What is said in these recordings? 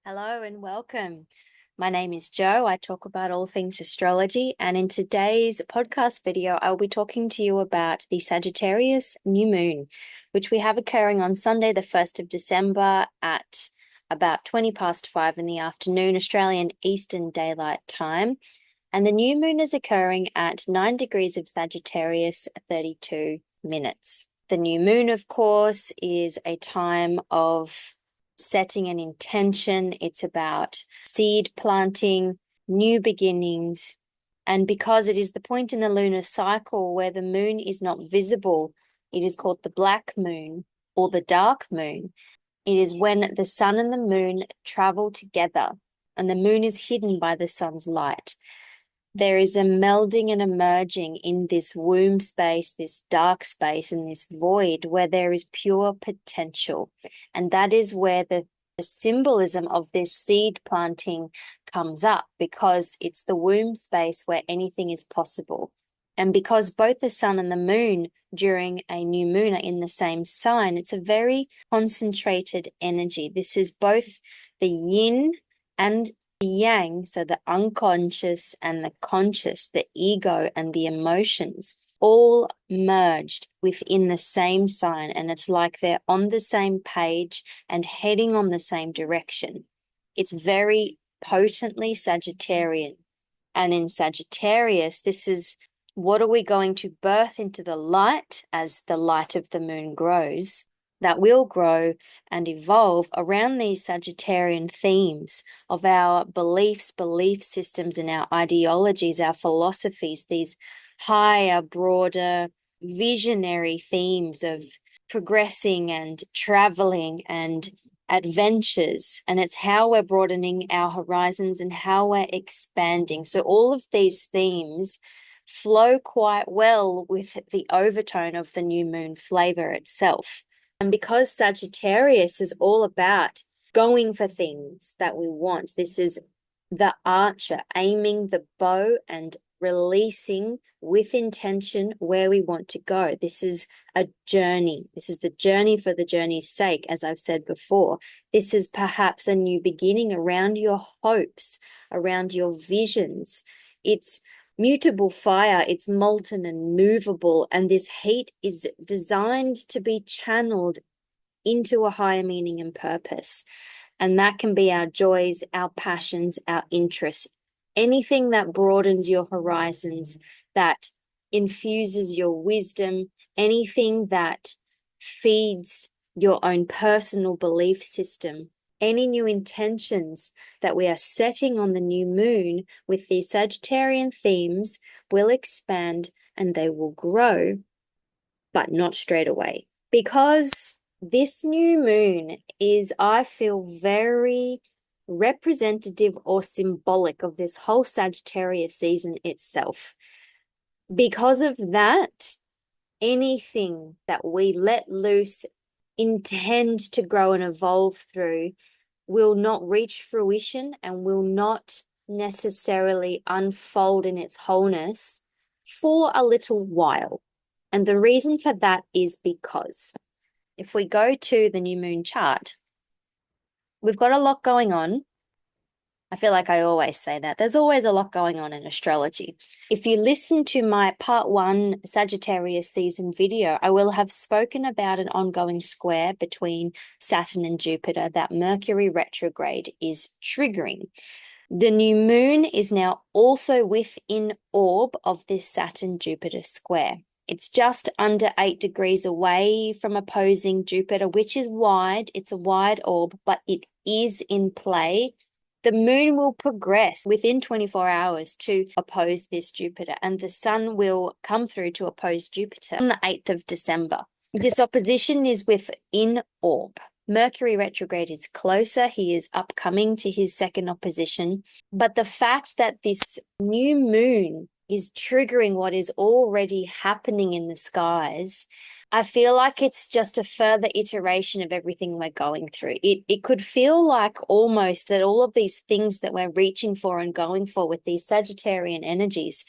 Hello and welcome. My name is Jo. I talk about all things astrology, and in today's podcast video, I'll be talking to you about the Sagittarius new moon, which we have occurring on Sunday, the 1st of December at about 20 past 5 in the afternoon, Australian Eastern Daylight Time. And the new moon is occurring at 9 degrees of Sagittarius, 32 minutes. The new moon, of course, is a time of setting an intention. It's about seed planting, new beginnings. And because it is the point in the lunar cycle where the moon is not visible, it is called the black moon or the dark moon. It is when the sun and the moon travel together and the moon is hidden by the sun's light. There is a melding and a merging in this womb space, this dark space, and this void where there is pure potential. And that is where the symbolism of this seed planting comes up, because it's the womb space where anything is possible. And because both the sun and the moon during a new moon are in the same sign, it's a very concentrated energy. This is both the yin and the yang, so the unconscious and the conscious, the ego and the emotions, all merged within the same sign. And it's like they're on the same page and heading on the same direction. It's very potently Sagittarian. And in Sagittarius, this is what are we going to birth into the light as the light of the moon grows, that will grow and evolve around these Sagittarian themes of our beliefs, belief systems, and our ideologies, our philosophies, these higher, broader, visionary themes of progressing and traveling and adventures. And it's how we're broadening our horizons and how we're expanding. So all of these themes flow quite well with the overtone of the new moon flavor itself. And because Sagittarius is all about going for things that we want, this is the archer aiming the bow and releasing with intention where we want to go. This is a journey. This is the journey for the journey's sake, as I've said before. This is perhaps a new beginning around your hopes, around your visions. It's mutable fire, it's molten and movable, and this heat is designed to be channeled into a higher meaning and purpose. And that can be our joys, our passions, our interests, anything that broadens your horizons, that infuses your wisdom, anything that feeds your own personal belief system. Any new intentions that we are setting on the new moon with these Sagittarian themes will expand and they will grow, but not straight away. Because this new moon is, I feel, very representative or symbolic of this whole Sagittarius season itself. Because of that, anything that we let loose, intend to grow and evolve through, will not reach fruition and will not necessarily unfold in its wholeness for a little while. And the reason for that is because if we go to the new moon chart, we've got a lot going on. I feel like I always say that. There's always a lot going on in astrology. If you listen to my part 1 Sagittarius season video, I will have spoken about an ongoing square between Saturn and Jupiter that Mercury retrograde is triggering. The new moon is now also within orb of this Saturn-Jupiter square. It's just under 8 degrees away from opposing Jupiter, which is wide. It's a wide orb, but it is in play. The moon will progress within 24 hours to oppose this Jupiter, and the sun will come through to oppose Jupiter on the 8th of December. This opposition is within orb. Mercury retrograde is closer. He is upcoming to his second opposition. But the fact that this new moon is triggering what is already happening in the skies, I feel like it's just a further iteration of everything we're going through. It could feel like almost that all of these things that we're reaching for and going for with these Sagittarian energies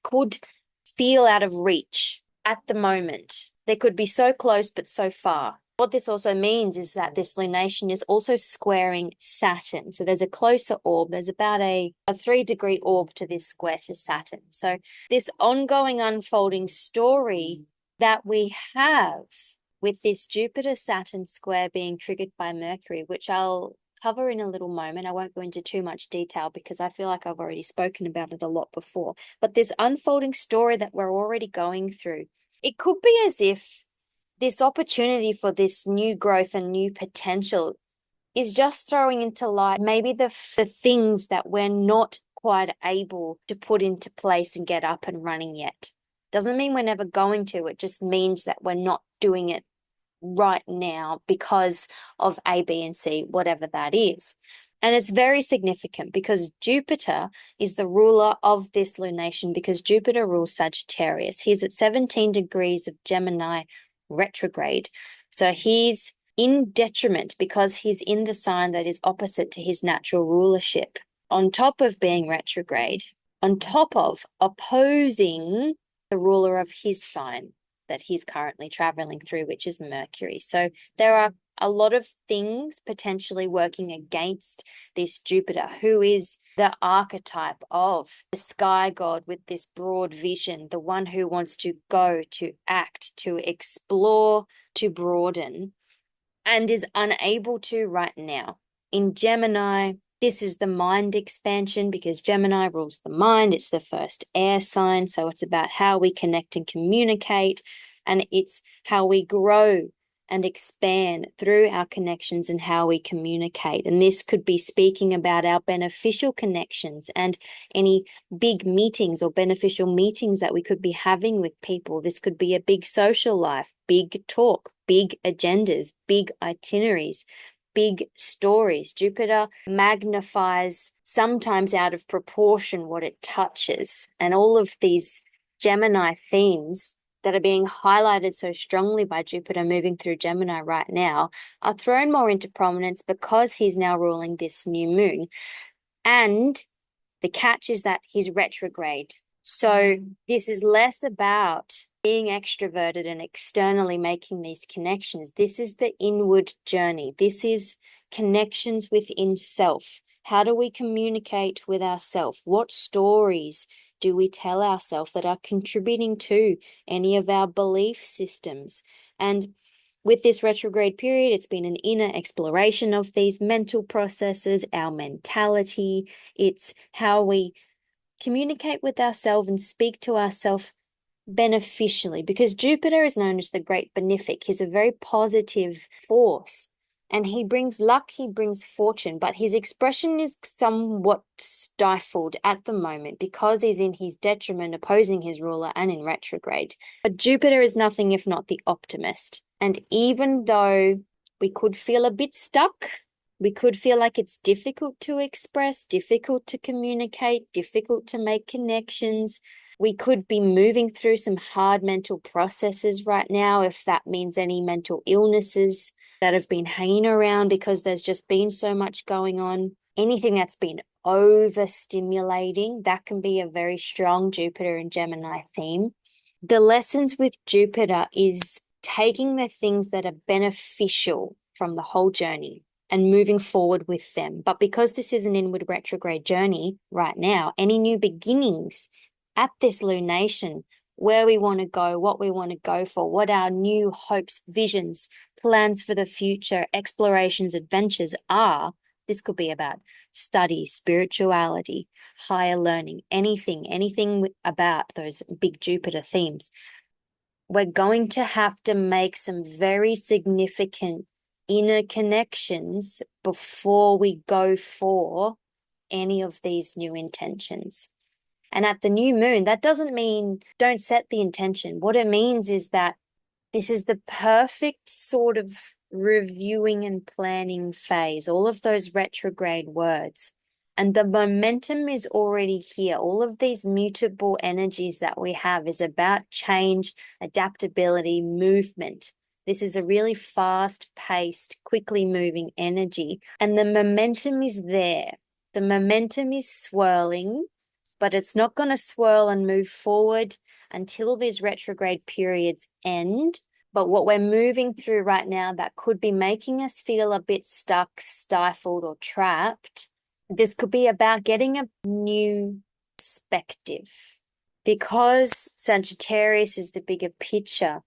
could feel out of reach at the moment. They could be so close but so far. What this also means is that this lunation is also squaring Saturn. So there's a closer orb. There's about a 3-degree orb to this square to Saturn. So this ongoing unfolding story that we have with this Jupiter-Saturn square being triggered by Mercury, which I'll cover in a little moment. I won't go into too much detail because I feel like I've already spoken about it a lot before. But this unfolding story that we're already going through, it could be as if this opportunity for this new growth and new potential is just throwing into light maybe the things that we're not quite able to put into place and get up and running yet. Doesn't mean we're never going to. It just means that we're not doing it right now because of A, B, and C, whatever that is. And it's very significant because Jupiter is the ruler of this lunation because Jupiter rules Sagittarius. He's at 17 degrees of Gemini retrograde. So he's in detriment because he's in the sign that is opposite to his natural rulership. On top of being retrograde, on top of opposing the ruler of his sign that he's currently traveling through, which is Mercury. So there are a lot of things potentially working against this Jupiter, who is the archetype of the sky god with this broad vision, the one who wants to go, to act, to explore, to broaden, and is unable to right now. In Gemini, this is the mind expansion because Gemini rules the mind. It's the first air sign. So it's about how we connect and communicate, and it's how we grow and expand through our connections and how we communicate. And this could be speaking about our beneficial connections and any big meetings or beneficial meetings that we could be having with people. This could be a big social life, big talk, big agendas, big itineraries, big stories. Jupiter magnifies sometimes out of proportion what it touches. And all of these Gemini themes that are being highlighted so strongly by Jupiter moving through Gemini right now are thrown more into prominence because he's now ruling this new moon. And the catch is that he's retrograde. So this is less about being extroverted and externally making these connections. This is the inward journey. This is connections within self. How do we communicate with ourselves? What stories do we tell ourselves that are contributing to any of our belief systems? And with this retrograde period, it's been an inner exploration of these mental processes, our mentality. It's how we communicate with ourselves and speak to ourselves beneficially, because Jupiter is known as the great benefic. He's a very positive force and he brings luck, he brings fortune, but his expression is somewhat stifled at the moment because he's in his detriment, opposing his ruler and in retrograde. But Jupiter is nothing if not the optimist. And even though we could feel a bit stuck, we could feel like it's difficult to express, difficult to communicate, difficult to make connections. We could be moving through some hard mental processes right now, if that means any mental illnesses that have been hanging around because there's just been so much going on. Anything that's been overstimulating, that can be a very strong Jupiter and Gemini theme. The lessons with Jupiter is taking the things that are beneficial from the whole journey and moving forward with them. But because this is an inward retrograde journey right now, any new beginnings at this lunation, where we want to go, what we want to go for, what our new hopes, visions, plans for the future, explorations, adventures are, this could be about study, spirituality, higher learning, anything about those big Jupiter themes. We're going to have to make some very significant inner connections before we go for any of these new intentions. And at the new moon, that doesn't mean don't set the intention. What it means is that this is the perfect sort of reviewing and planning phase, all of those retrograde words. And the momentum is already here. All of these mutable energies that we have is about change, adaptability, movement. This is a really fast-paced, quickly moving energy. And the momentum is there. The momentum is swirling, but it's not going to swirl and move forward until these retrograde periods end, But what we're moving through right now that could be making us feel a bit stuck, stifled, or trapped, this could be about getting a new perspective. Because Sagittarius is the bigger picture,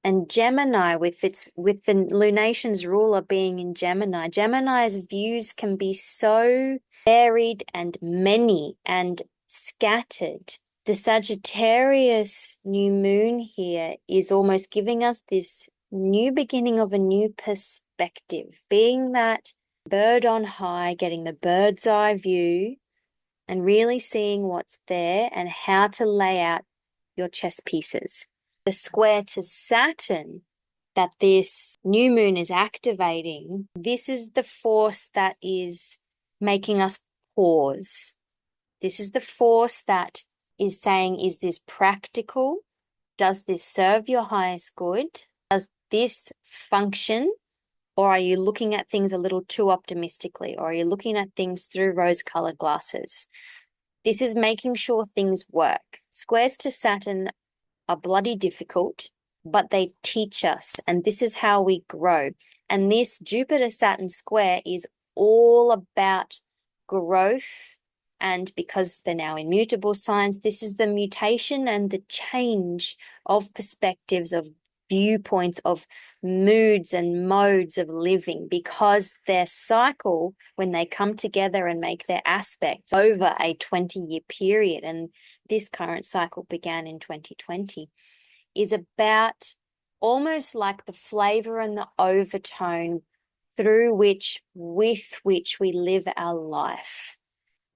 and Gemini with the lunation's ruler being in Gemini, Gemini's views can be so varied and many and scattered. The Sagittarius new moon here is almost giving us this new beginning of a new perspective, being that bird on high, getting the bird's eye view and really seeing what's there and how to lay out your chess pieces. The square to Saturn that this new moon is activating, this is the force that is making us pause. This is the force that is saying, is this practical? Does this serve your highest good? Does this function? Or are you looking at things a little too optimistically? Or are you looking at things through rose-colored glasses? This is making sure things work. Squares to Saturn are bloody difficult, but they teach us, and this is how we grow. And this Jupiter-Saturn square is all about growth, and because they're now in mutable signs, this is the mutation and the change of perspectives, of viewpoints, of moods and modes of living, because their cycle, when they come together and make their aspects over a 20-year period, and this current cycle began in 2020, is about almost like the flavor and the overtone through which, with which we live our life.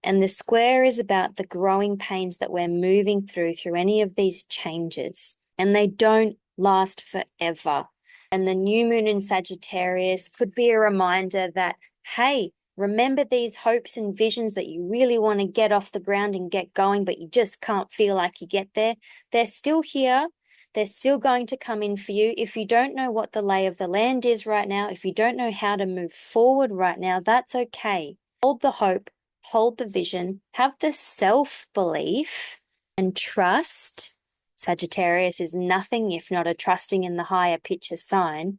And the square is about the growing pains that we're moving through any of these changes. And they don't last forever. And the new moon in Sagittarius could be a reminder that, hey, remember these hopes and visions that you really want to get off the ground and get going, but you just can't feel like you get there. They're still here. They're still going to come in for you. If you don't know what the lay of the land is right now, if you don't know how to move forward right now, that's okay. Hold the hope, hold the vision, have the self-belief and trust. Sagittarius is nothing if not a trusting in the higher picture sign.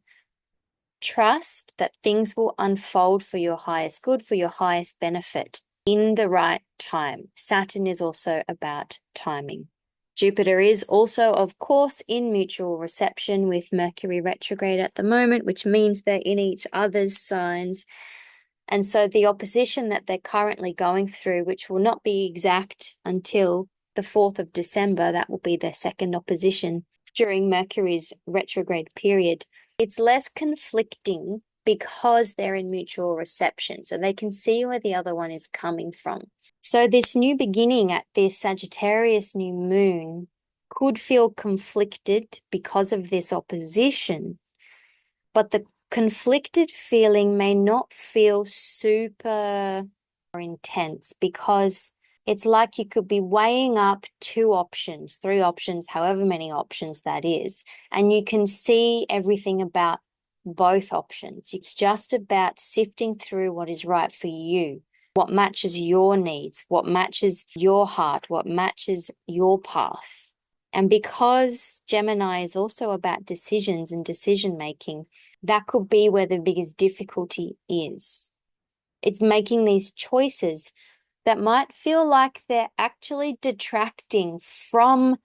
Trust that things will unfold for your highest good, for your highest benefit in the right time. Saturn is also about timing. Jupiter is also, of course, in mutual reception with Mercury retrograde at the moment, which means they're in each other's signs. And so the opposition that they're currently going through, which will not be exact until the 4th of December, that will be their second opposition during Mercury's retrograde period. It's less conflicting because they're in mutual reception, so they can see where the other one is coming from. So this new beginning at this Sagittarius new moon could feel conflicted because of this opposition, but the conflicted feeling may not feel super intense because it's like you could be weighing up 2 options, 3 options, however many options that is, and you can see everything about both options. It's just about sifting through what is right for you, what matches your needs, what matches your heart, what matches your path. And because Gemini is also about decisions and decision making, that could be where the biggest difficulty is. It's making these choices that might feel like they're actually detracting from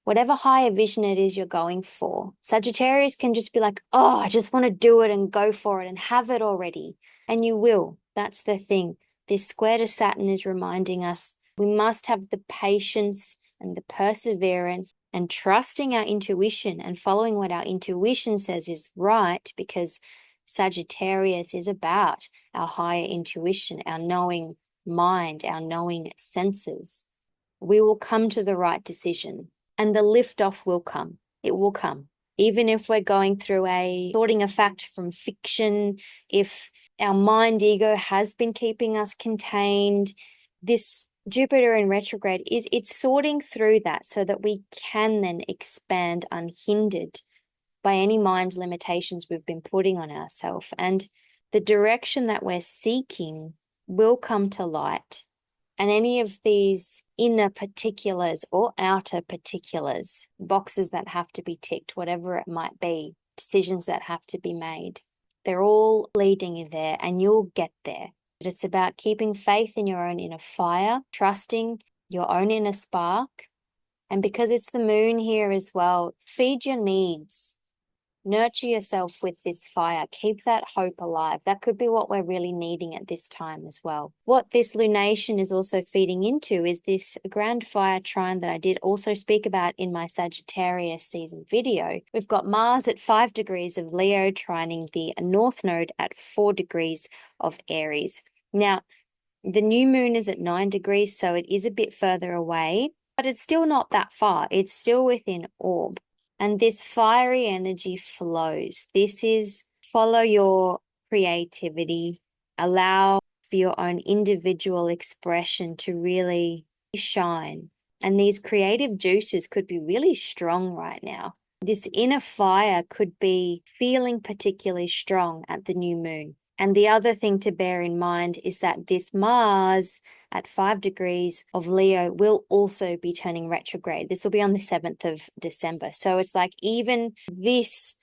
whatever higher vision it is you're going for. Sagittarius can just be like, oh, I just want to do it and go for it and have it already. And you will. That's the thing. This square to Saturn is reminding us we must have the patience and the perseverance and trusting our intuition and following what our intuition says is right, because Sagittarius is about our higher intuition, our knowing mind, our knowing senses. We will come to the right decision and the liftoff will come. It will come. Even if we're going through a sorting a fact from fiction, if our mind ego has been keeping us contained, this Jupiter in retrograde it's sorting through that so that we can then expand unhindered by any mind limitations we've been putting on ourselves. And the direction that we're seeking will come to light. And any of these inner particulars or outer particulars, boxes that have to be ticked, whatever it might be, decisions that have to be made, they're all leading you there, and you'll get there. But it's about keeping faith in your own inner fire, trusting your own inner spark. And because it's the moon here as well, feed your needs. Nurture yourself with this fire. Keep that hope alive. That could be what we're really needing at this time as well. What this lunation is also feeding into is this grand fire trine that I did also speak about in my Sagittarius season video. We've got Mars at 5 degrees of Leo trining the North Node at 4 degrees of Aries. Now, the new moon is at 9 degrees, so it is a bit further away, but it's still not that far. It's still within orb. And this fiery energy flows. This is follow your creativity, allow for your own individual expression to really shine. And these creative juices could be really strong right now. This inner fire could be feeling particularly strong at the new moon. And the other thing to bear in mind is that this Mars at 5 degrees of Leo will also be turning retrograde. This will be on the 7th of December. So it's like even this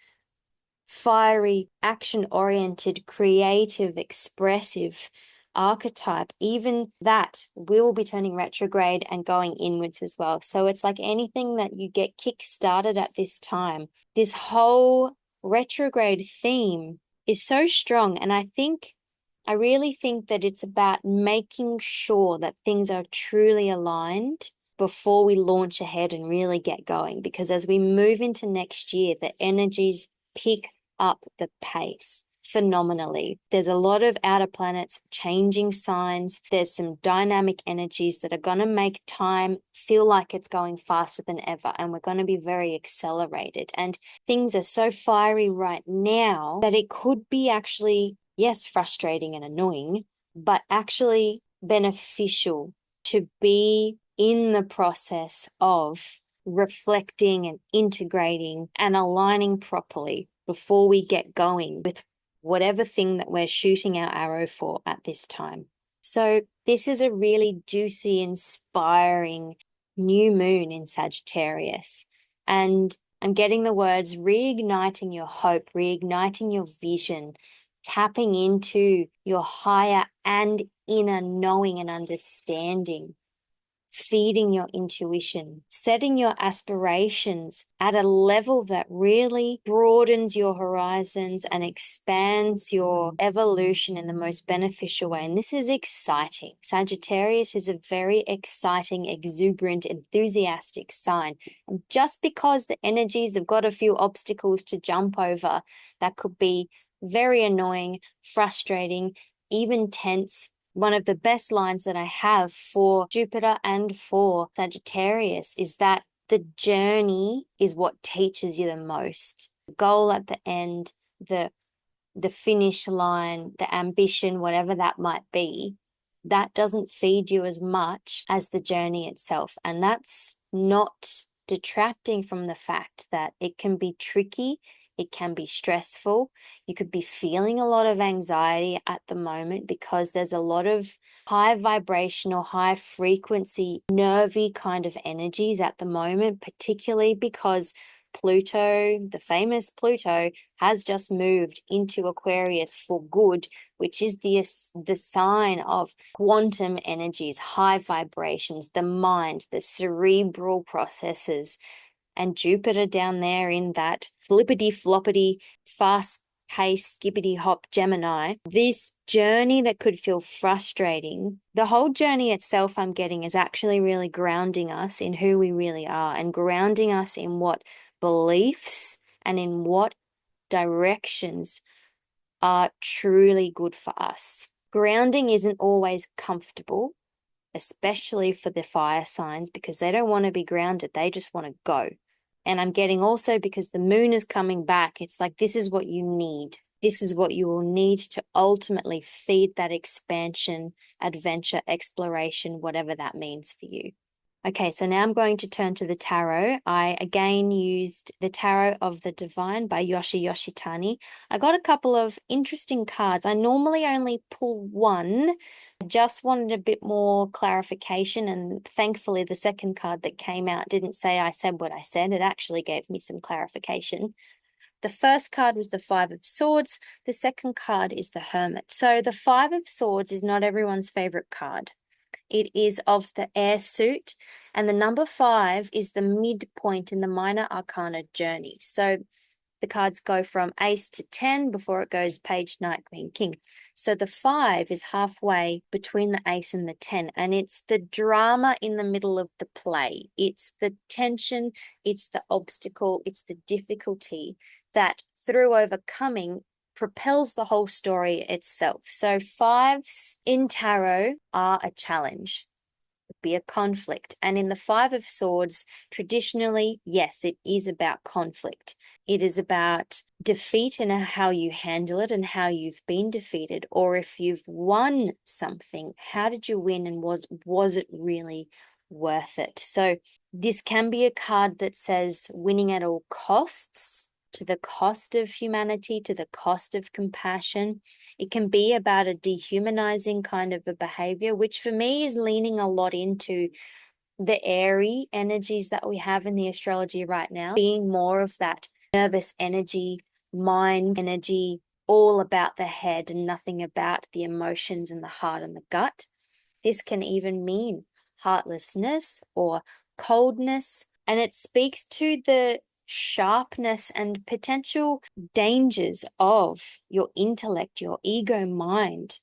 fiery, action-oriented, creative, expressive archetype, even that will be turning retrograde and going inwards as well. So it's like anything that you get kick-started at this time, this whole retrograde theme is so strong. And I really think that it's about making sure that things are truly aligned before we launch ahead and really get going. Because as we move into next year, the energies pick up the pace phenomenally. There's a lot of outer planets changing signs. There's some dynamic energies that are going to make time feel like it's going faster than ever. And we're going to be very accelerated. And things are so fiery right now that it could be actually, yes, frustrating and annoying, but actually beneficial to be in the process of reflecting and integrating and aligning properly before we get going with whatever thing that we're shooting our arrow for at this time. So this is a really juicy, inspiring new moon in Sagittarius. And I'm getting the words reigniting your hope, reigniting your vision, tapping into your higher and inner knowing and understanding, feeding your intuition, setting your aspirations at a level that really broadens your horizons and expands your evolution in the most beneficial way. And this is exciting. Sagittarius is a very exciting, exuberant, enthusiastic sign. And just because the energies have got a few obstacles to jump over, that could be very annoying, frustrating, even tense. One of the best lines that I have for Jupiter and for Sagittarius is that the journey is what teaches you the most. The goal at the end, the finish line, the ambition, whatever that might be, that doesn't feed you as much as the journey itself. And that's not detracting from the fact that it can be tricky. It can be stressful. You could be feeling a lot of anxiety at the moment because there's a lot of high vibrational, high frequency, nervy kind of energies at the moment, particularly because Pluto, the famous Pluto, has just moved into Aquarius for good, which is the sign of quantum energies, high vibrations, the mind, the cerebral processes. And Jupiter down there in that flippity floppity, fast pace, skippity hop Gemini, this journey that could feel frustrating, the whole journey itself I'm getting is actually really grounding us in who we really are and grounding us in what beliefs and in what directions are truly good for us. Grounding isn't always comfortable, especially for the fire signs, because they don't want to be grounded. They just want to go. And I'm getting also because the moon is coming back, it's like this is what you need. This is what you will need to ultimately feed that expansion, adventure, exploration, whatever that means for you. Okay, so now I'm going to turn to the tarot. I again used the Tarot of the Divine by Yoshi Yoshitani. I got a couple of interesting cards. I normally only pull one. Just wanted a bit more clarification, and thankfully the second card that came out didn't say I said what I said. It actually gave me some clarification. The first card was the Five of Swords. The second card is the Hermit. So the Five of Swords is not everyone's favorite card. It is of the air suit, and the number 5 is the midpoint in the minor arcana journey. So the cards go from ace to 10 before it goes page, knight, queen, king. So the 5 is halfway between the ace and the 10, and it's the drama in the middle of the play. It's the tension, it's the obstacle, it's the difficulty that through overcoming propels the whole story itself. So 5s in tarot are a challenge, be a conflict. And in the Five of Swords, traditionally, yes, it is about conflict. It is about defeat and how you handle it and how you've been defeated. Or if you've won something, how did you win, and was it really worth it? So this can be a card that says winning at all costs, to the cost of humanity, to the cost of compassion. It can be about a dehumanizing kind of a behavior, which for me is leaning a lot into the airy energies that we have in the astrology right now, being more of that nervous energy, mind energy, all about the head and nothing about the emotions and the heart and the gut. This can even mean heartlessness or coldness, and it speaks to the sharpness and potential dangers of your intellect, your ego mind,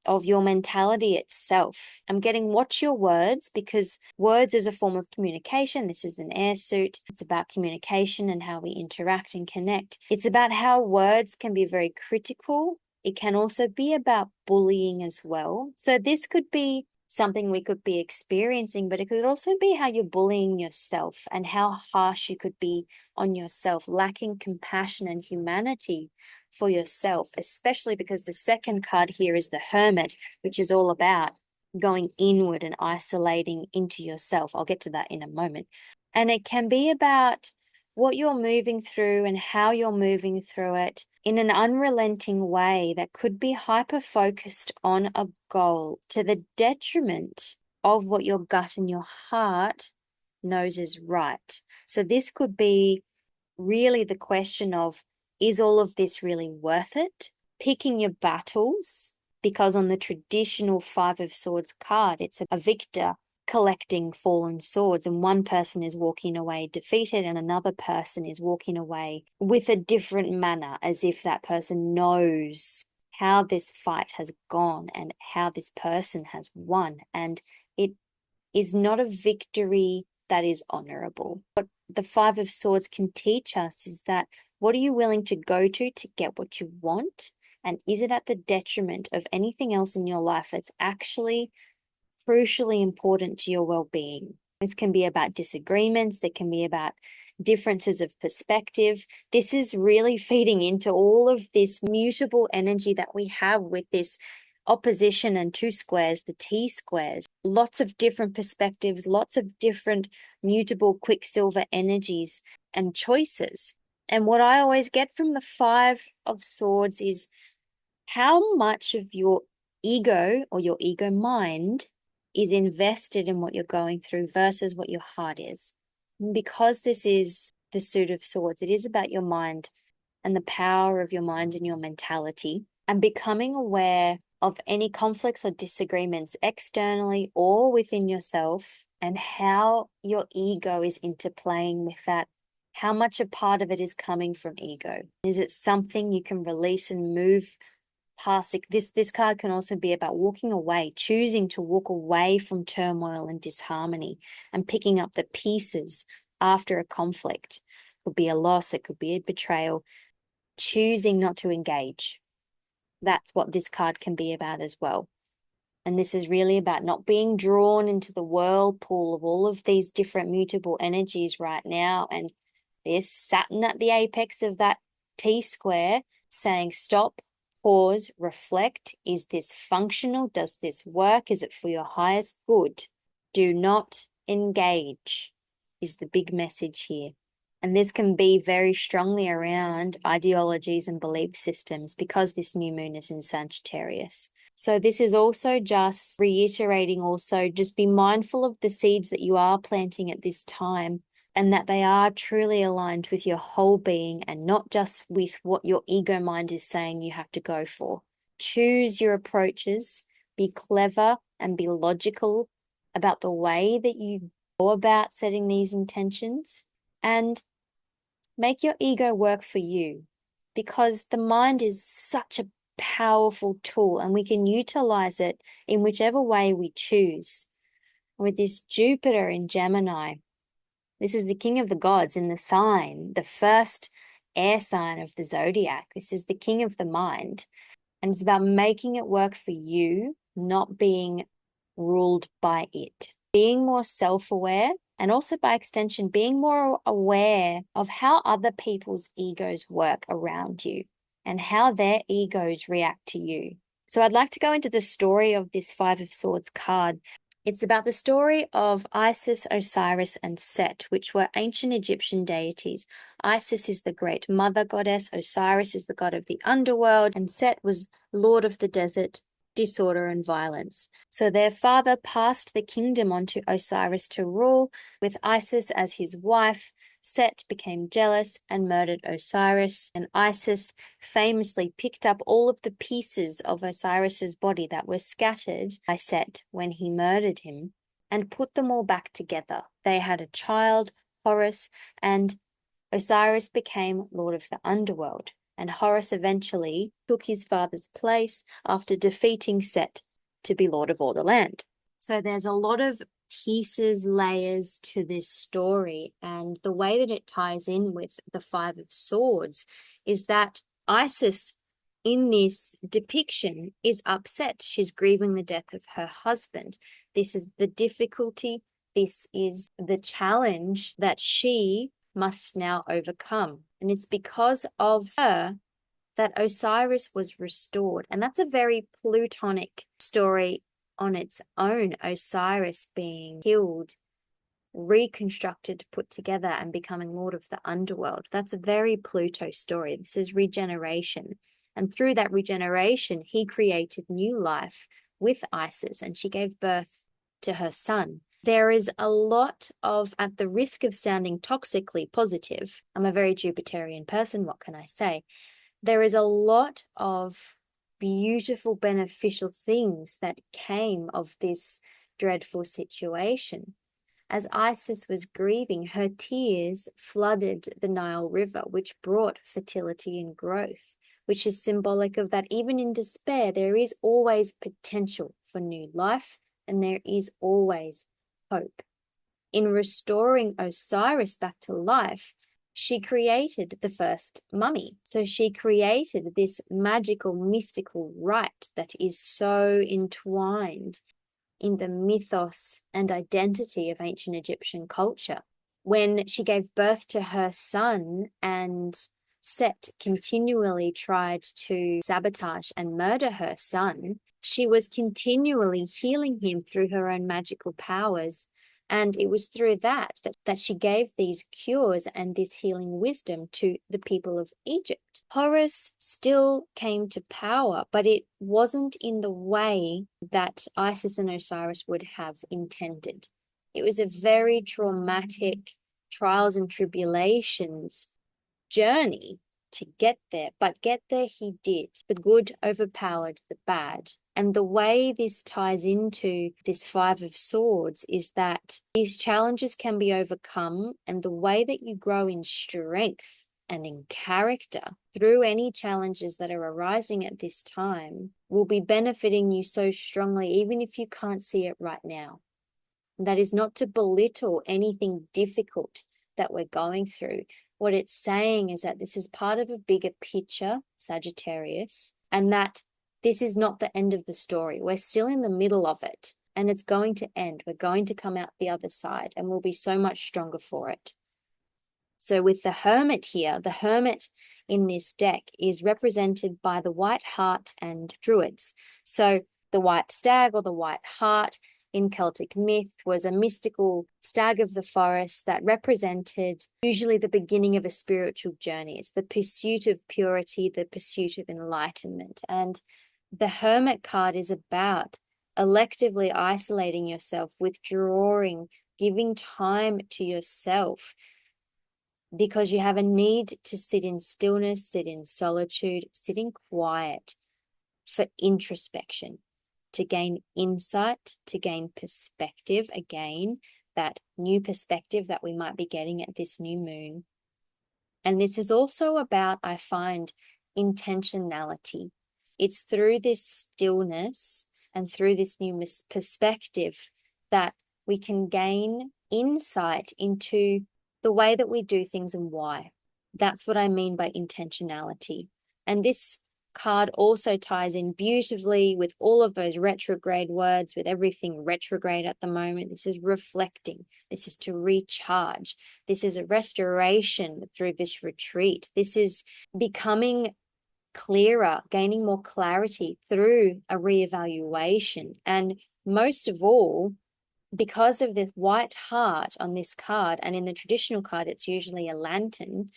of your mentality itself. I'm getting watch your words, because words is a form of communication. This is an air suit. It's about communication and how we interact and connect. It's about how words can be very critical. It can also be about bullying as well. So this could be something we could be experiencing, but it could also be how you're bullying yourself and how harsh you could be on yourself, lacking compassion and humanity for yourself, especially because the second card here is the Hermit, which is all about going inward and isolating into yourself. I'll get to that in a moment. And it can be about what you're moving through and how you're moving through it in an unrelenting way that could be hyper-focused on a goal to the detriment of what your gut and your heart knows is right. So this could be really the question of, is all of this really worth it? Picking your battles, because on the traditional Five of Swords card, it's a victor collecting fallen swords, and one person is walking away defeated and another person is walking away with a different manner, as if that person knows how this fight has gone and how this person has won. And it is not a victory that is honorable. What the Five of Swords can teach us is that, what are you willing to go to get what you want? And is it at the detriment of anything else in your life that's actually crucially important to your well-being? This can be about disagreements. There can be about differences of perspective. This is really feeding into all of this mutable energy that we have with this opposition and two squares, the T squares. Lots of different perspectives, lots of different mutable quicksilver energies and choices. And what I always get from the Five of Swords is how much of your ego or your ego mind is invested in what you're going through versus what your heart is. And because this is the suit of swords, it is about your mind and the power of your mind and your mentality, and becoming aware of any conflicts or disagreements externally or within yourself, and how your ego is interplaying with that. How much a part of it is coming from ego? Is it something you can release and move past it? This card can also be about walking away, choosing to walk away from turmoil and disharmony and picking up the pieces after a conflict. It could be a loss, it could be a betrayal, choosing not to engage. That's what this card can be about as well. And this is really about not being drawn into the whirlpool of all of these different mutable energies right now. And there's Saturn at the apex of that T square saying, stop, pause, reflect. Is this functional? Does this work? Is it for your highest good? Do not engage is the big message here. And this can be very strongly around ideologies and belief systems, because this new moon is in Sagittarius. So this is also just reiterating also, just be mindful of the seeds that you are planting at this time, and that they are truly aligned with your whole being and not just with what your ego mind is saying you have to go for. Choose your approaches, be clever and be logical about the way that you go about setting these intentions, and make your ego work for you, because the mind is such a powerful tool and we can utilize it in whichever way we choose. With this Jupiter in Gemini, this is the king of the gods in the sign, the first air sign of the zodiac. This is the king of the mind. And it's about making it work for you, not being ruled by it. Being more self-aware, and also by extension, being more aware of how other people's egos work around you and how their egos react to you. So I'd like to go into the story of this Five of Swords card. It's about the story of Isis, Osiris, and Set, which were ancient Egyptian deities. Isis is the great mother goddess, Osiris is the god of the underworld, and Set was lord of the desert, disorder, and violence. So their father passed the kingdom on to Osiris to rule, with Isis as his wife. Set became jealous and murdered Osiris, and Isis famously picked up all of the pieces of Osiris's body that were scattered by Set when he murdered him and put them all back together. They had a child, Horus, and Osiris became lord of the underworld, and Horus eventually took his father's place after defeating Set to be lord of all the land. So there's a lot of pieces, layers to this story, and the way that it ties in with the Five of Swords is that Isis in this depiction is upset. She's grieving the death of her husband. This is the difficulty. This is the challenge that she must now overcome. And it's because of her that Osiris was restored. And that's a very Plutonic story on its own, Osiris being killed, reconstructed, put together, and becoming lord of the underworld. That's a very Pluto story. This is regeneration. And through that regeneration, he created new life with Isis, and she gave birth to her son. There is a lot of, at the risk of sounding toxically positive, I'm a very Jupiterian person, what can I say? There is a lot of beautiful, beneficial things that came of this dreadful situation. As Isis was grieving, her tears flooded the Nile River, which brought fertility and growth, which is symbolic of that even in despair, there is always potential for new life, and there is always hope. In restoring Osiris back to life, she created the first mummy. So she created this magical, mystical rite that is so entwined in the mythos and identity of ancient Egyptian culture. When she gave birth to her son and Set continually tried to sabotage and murder her son, she was continually healing him through her own magical powers. And it was through that she gave these cures and this healing wisdom to the people of Egypt. Horus still came to power, but it wasn't in the way that Isis and Osiris would have intended. It was a very traumatic trials and tribulations journey to get there, but get there he did. The good overpowered the bad. And the way this ties into this Five of Swords is that these challenges can be overcome, and the way that you grow in strength and in character through any challenges that are arising at this time will be benefiting you so strongly, even if you can't see it right now. And that is not to belittle anything difficult that we're going through. What it's saying is that this is part of a bigger picture, Sagittarius, and that this is not the end of the story. We're still in the middle of it, and it's going to end. We're going to come out the other side, and we'll be so much stronger for it. So with the Hermit here, the Hermit in this deck is represented by the white hart and druids. So the white stag or the white hart in Celtic myth was a mystical stag of the forest that represented usually the beginning of a spiritual journey. It's the pursuit of purity, the pursuit of enlightenment. And The Hermit card is about electively isolating yourself, withdrawing, giving time to yourself, because you have a need to sit in stillness, sit in solitude, sit in quiet for introspection, to gain insight, to gain perspective. Again, that new perspective that we might be getting at this new moon. And this is also about, I find, intentionality. It's through this stillness and through this new perspective that we can gain insight into the way that we do things and why. That's what I mean by intentionality. And this card also ties in beautifully with all of those retrograde words, with everything retrograde at the moment. This is reflecting. This is to recharge. This is a restoration through this retreat. This is becoming clearer, gaining more clarity through a reevaluation. And most of all, because of this white heart on this card, and in the traditional card, it's usually a lantern,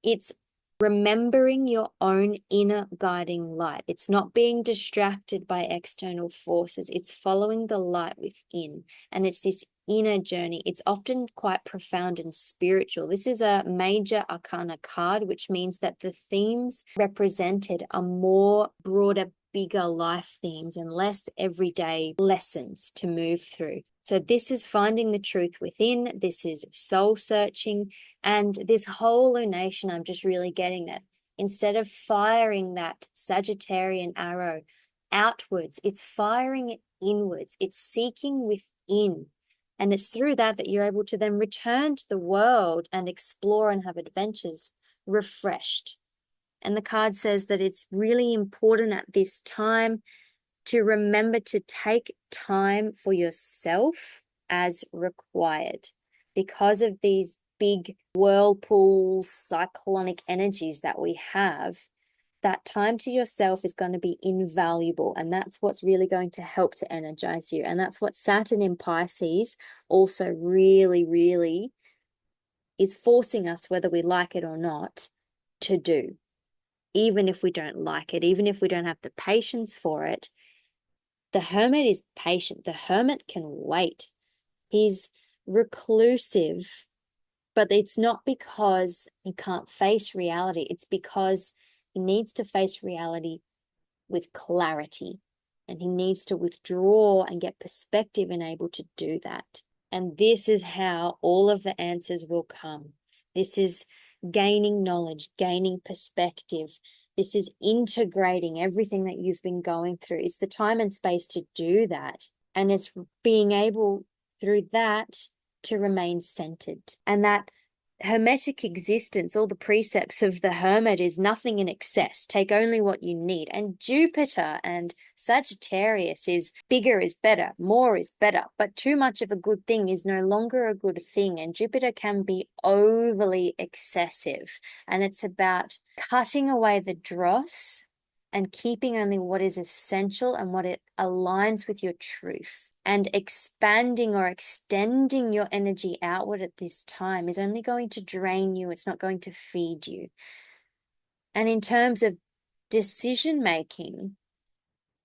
it's remembering your own inner guiding light. It's not being distracted by external forces. It's following the light within. And it's this inner journey. It's often quite profound and spiritual. This is a major arcana card, which means that the themes represented are more broader, bigger life themes and less everyday lessons to move through. So this is finding the truth within. This is soul searching. And this whole lunation, I'm just really getting that instead of firing that Sagittarian arrow outwards, it's firing it inwards. It's seeking within. And it's through that that you're able to then return to the world and explore and have adventures refreshed. And the card says that it's really important at this time to remember to take time for yourself as required, because of these big whirlpool, cyclonic energies that we have. That time to yourself is going to be invaluable, and that's what's really going to help to energize you. And that's what Saturn in Pisces also really, really is forcing us, whether we like it or not, to do. Even if we don't like it, even if we don't have the patience for it, the Hermit is patient. The Hermit can wait. He's reclusive, but it's not because he can't face reality. It's because he needs to face reality with clarity, and he needs to withdraw and get perspective and able to do that. And this is how all of the answers will come. This is gaining knowledge, gaining perspective. This is integrating everything that you've been going through. It's the time and space to do that. And it's being able through that to remain centered. And that hermetic existence, all the precepts of the Hermit, is nothing in excess. Take only what you need. And Jupiter and Sagittarius is bigger is better, more is better. But too much of a good thing is no longer a good thing. And Jupiter can be overly excessive. And it's about cutting away the dross and keeping only what is essential and what it aligns with your truth. And expanding or extending your energy outward at this time is only going to drain you. It's not going to feed you. And in terms of decision making,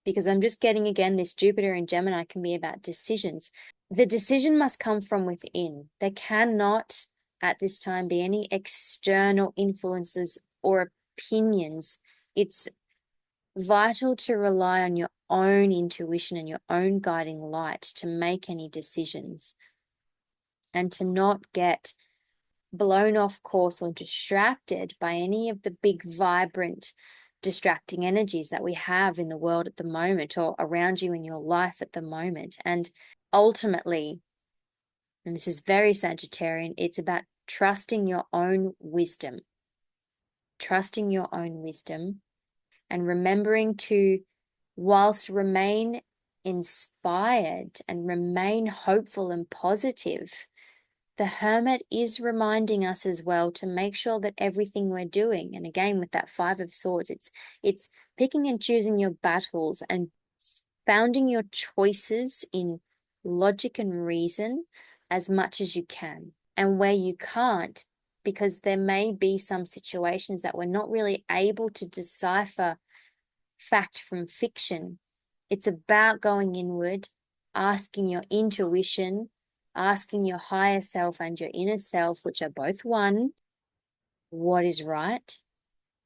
because I'm just getting again, this Jupiter in Gemini can be about decisions. The decision must come from within. There cannot at this time be any external influences or opinions. It's vital to rely on your own intuition and your own guiding light to make any decisions, and to not get blown off course or distracted by any of the big, vibrant, distracting energies that we have in the world at the moment, or around you in your life at the moment. And ultimately, and this is very Sagittarian, it's about trusting your own wisdom. Trusting your own wisdom. And remembering to, whilst remain inspired and remain hopeful and positive, the Hermit is reminding us as well to make sure that everything we're doing, and again with that Five of Swords, it's picking and choosing your battles and founding your choices in logic and reason as much as you can. And where you can't, because there may be some situations that we're not really able to decipher fact from fiction. It's about going inward, asking your intuition, asking your higher self and your inner self, which are both one, what is right,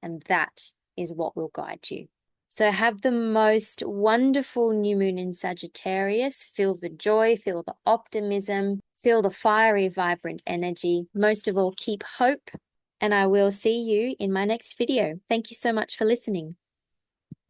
and that is what will guide you. So have the most wonderful new moon in Sagittarius. Feel the joy, feel the optimism, feel the fiery, vibrant energy. Most of all, keep hope, and I will see you in my next video. Thank you so much for listening.